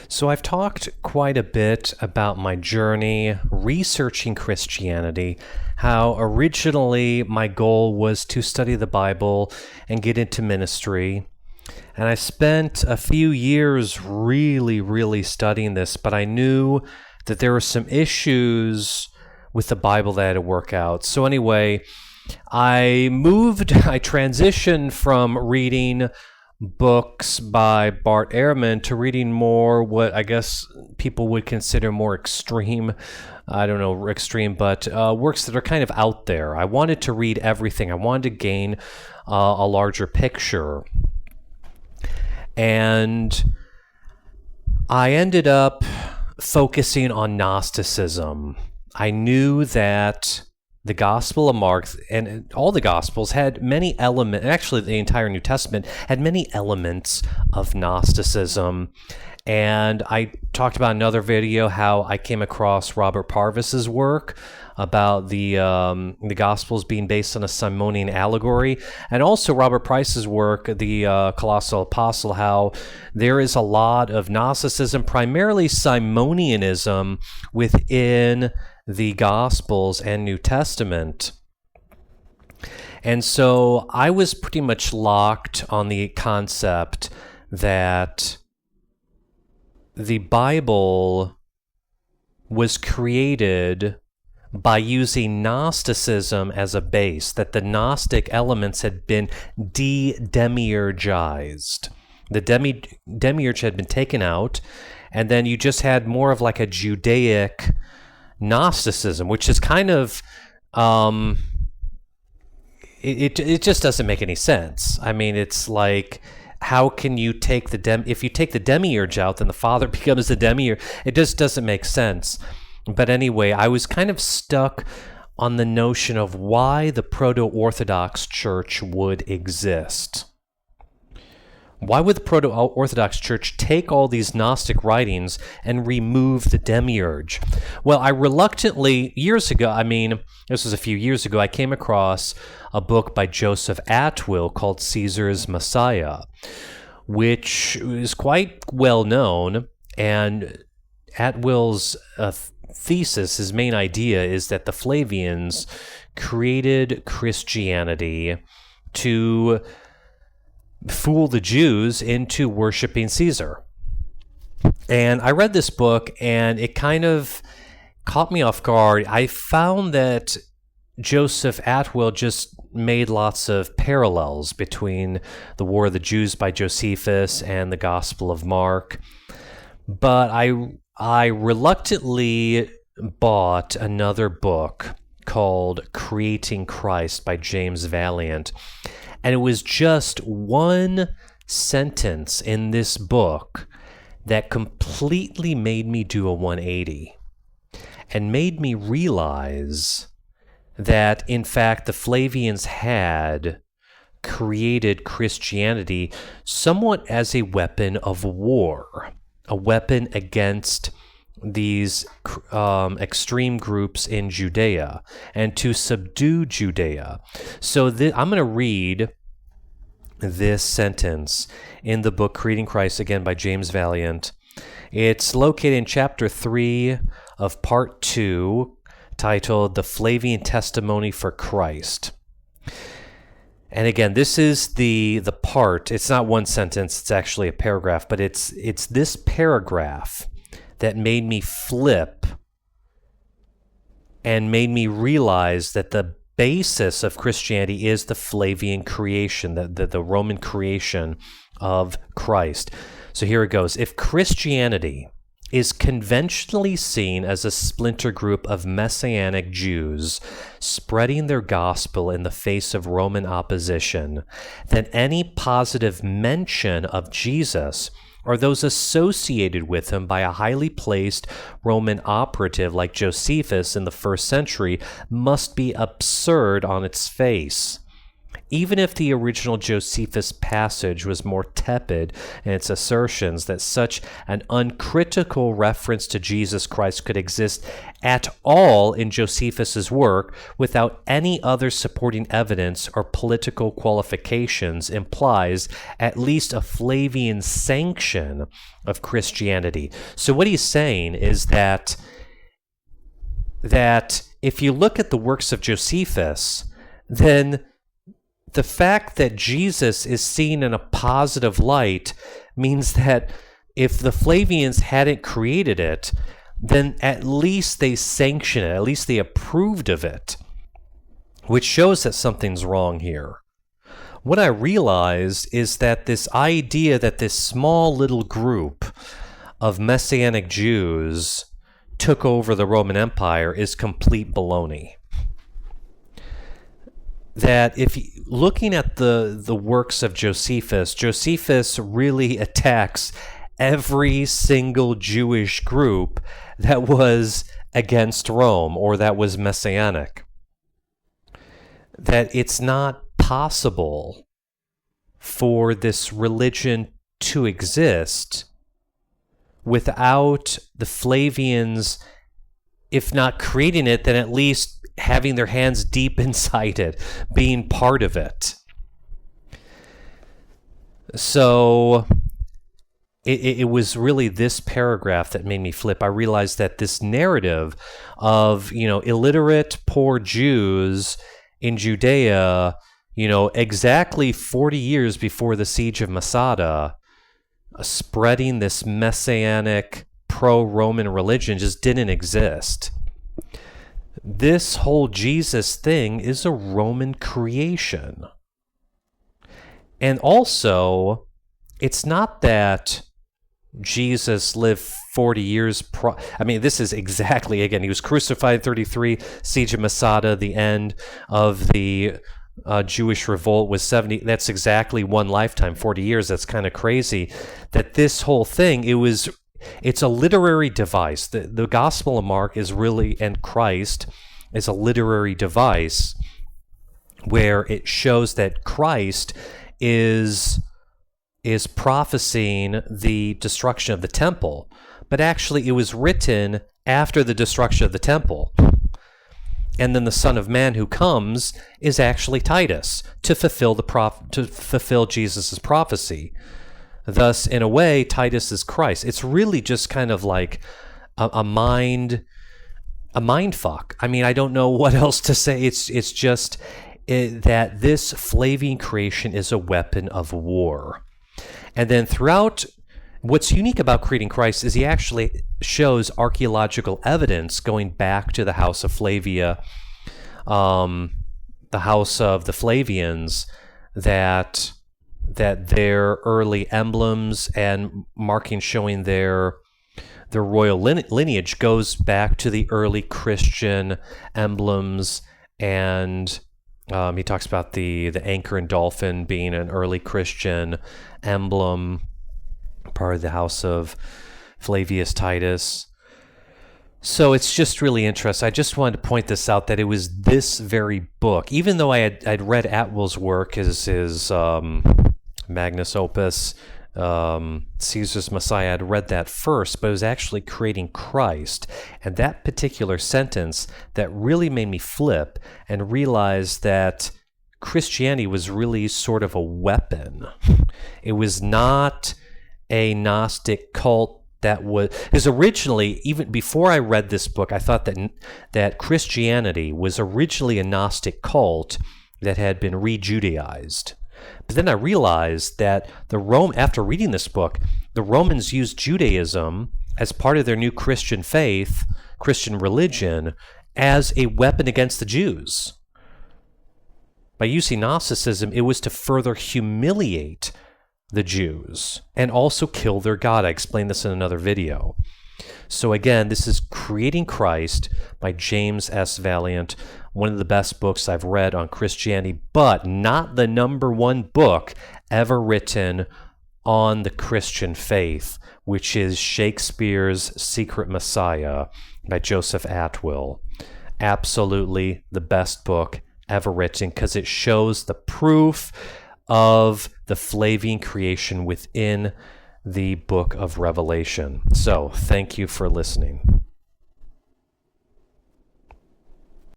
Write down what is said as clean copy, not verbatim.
So I've talked quite a bit about my journey researching Christianity, how originally my goal was to study the Bible and get into ministry. And I spent a few years really studying this, but I knew that there were some issues with the Bible that I had to work out. So anyway, I transitioned from reading books by Bart Ehrman to reading more what I guess people would consider more extreme, but works that are kind of out there. I wanted to read everything. I wanted to gain a larger picture. And I ended up focusing on Gnosticism. I knew that the Gospel of Mark and all the Gospels had many elements, actually the entire New Testament had many elements of Gnosticism. And I talked about in another video how I came across Roger Parvus's work about the Gospels being based on a Simonian allegory, and also Robert Price's work, the Colossal Apostle, how there is a lot of Gnosticism, primarily Simonianism, within the Gospels and New Testament. And so I was pretty much locked on the concept that the Bible was created by using Gnosticism as a base, that the Gnostic elements had been demiurgized. The demiurge had been taken out, and then you just had more of like a Judaic Gnosticism, which is kind of it just doesn't make any sense. I mean, it's like, how can you take if you take the demiurge out, then the Father becomes the demiurge? It just doesn't make sense. But anyway, I was kind of stuck on the notion of why the Proto-Orthodox Church would exist. Why would the Proto-Orthodox Church take all these Gnostic writings and remove the demiurge? Well, I reluctantly, this was a few years ago, I came across a book by Joseph Atwill called Caesar's Messiah, which is quite well known. And Atwill's thesis, his main idea, is that the Flavians created Christianity to fool the Jews into worshiping Caesar. And I read this book, and it kind of caught me off guard. I found that Joseph Atwill just made lots of parallels between the War of the Jews by Josephus and the Gospel of Mark. But I reluctantly bought another book called Creating Christ by James Valliant. And it was just one sentence in this book that completely made me do a 180 and made me realize that, in fact, the Flavians had created Christianity somewhat as a weapon of war, a weapon against these extreme groups in Judea and to subdue Judea. So I'm going to read this sentence in the book Creating Christ, again by James Valliant. It's located in chapter 3 of part 2, titled The Flavian Testimony for Christ. And again, this is the part, it's not one sentence, it's actually a paragraph, but it's this paragraph that made me flip and made me realize that the basis of Christianity is the Flavian creation, the Roman creation of Christ. So here it goes. If Christianity is conventionally seen as a splinter group of Messianic Jews spreading their gospel in the face of Roman opposition, then any positive mention of Jesus or those associated with him by a highly placed Roman operative like Josephus in the first century must be absurd on its face. Even if the original Josephus passage was more tepid in its assertions that such an uncritical reference to Jesus Christ could exist at all in Josephus's work without any other supporting evidence or political qualifications implies at least a Flavian sanction of Christianity. So what he's saying is that if you look at the works of Josephus, then the fact that Jesus is seen in a positive light means that if the Flavians hadn't created it, then at least they sanctioned it, at least they approved of it, which shows that something's wrong here. What I realized is that this idea that this small little group of Messianic Jews took over the Roman Empire is complete baloney. That if looking at the works of Josephus really attacks every single Jewish group that was against Rome or that was Messianic. That it's not possible for this religion to exist without the Flavians, if not creating it, then at least having their hands deep inside it, being part of it. So it was really this paragraph that made me flip. I realized that this narrative of, illiterate poor Jews in Judea, exactly 40 years before the siege of Masada, spreading this messianic pro-Roman religion just didn't exist. This whole Jesus thing is a Roman creation. And also, it's not that Jesus lived 40 years this is exactly, again, he was crucified in 33, siege of Masada, the end of the Jewish revolt was 70. That's exactly one lifetime, 40 years. That's kind of crazy that this whole thing, it's a literary device. The Gospel of Mark is really, and Christ is a literary device where it shows that Christ is prophesying the destruction of the temple, but actually it was written after the destruction of the temple. And then the Son of Man who comes is actually Titus to fulfill Jesus' prophecy. Thus, in a way, Titus is Christ. It's really just kind of like a mind fuck. I don't know what else to say. It's just that this Flavian creation is a weapon of war. And then throughout, what's unique about creating Christ is he actually shows archaeological evidence going back to the house of Flavia, the house of the Flavians, that their early emblems and markings showing their royal lineage goes back to the early Christian emblems. And he talks about the anchor and dolphin being an early Christian emblem, part of the house of Flavius Titus. So it's just really interesting. I just wanted to point this out, that it was this very book, even though I'd read Atwill's work, his magnus opus, Caesar's Messiah. I'd read that first, but it was actually creating Christ. And that particular sentence that really made me flip and realize that Christianity was really sort of a weapon. It was not a Gnostic cult that was, because originally, even before I read this book, I thought that Christianity was originally a Gnostic cult that had been re-Judaized. But then I realized that after reading this book, the Romans used Judaism as part of their new Christian faith, Christian religion, as a weapon against the Jews. By using Gnosticism, it was to further humiliate the Jews and also kill their God. I explained this in another video. So again, this is Creating Christ by James S. Valliant, one of the best books I've read on Christianity, but not the number one book ever written on the Christian faith, which is Shakespeare's Secret Messiah by Joseph Atwill. Absolutely the best book ever written, because it shows the proof of the Flavian creation within the book of Revelation. So thank you for listening.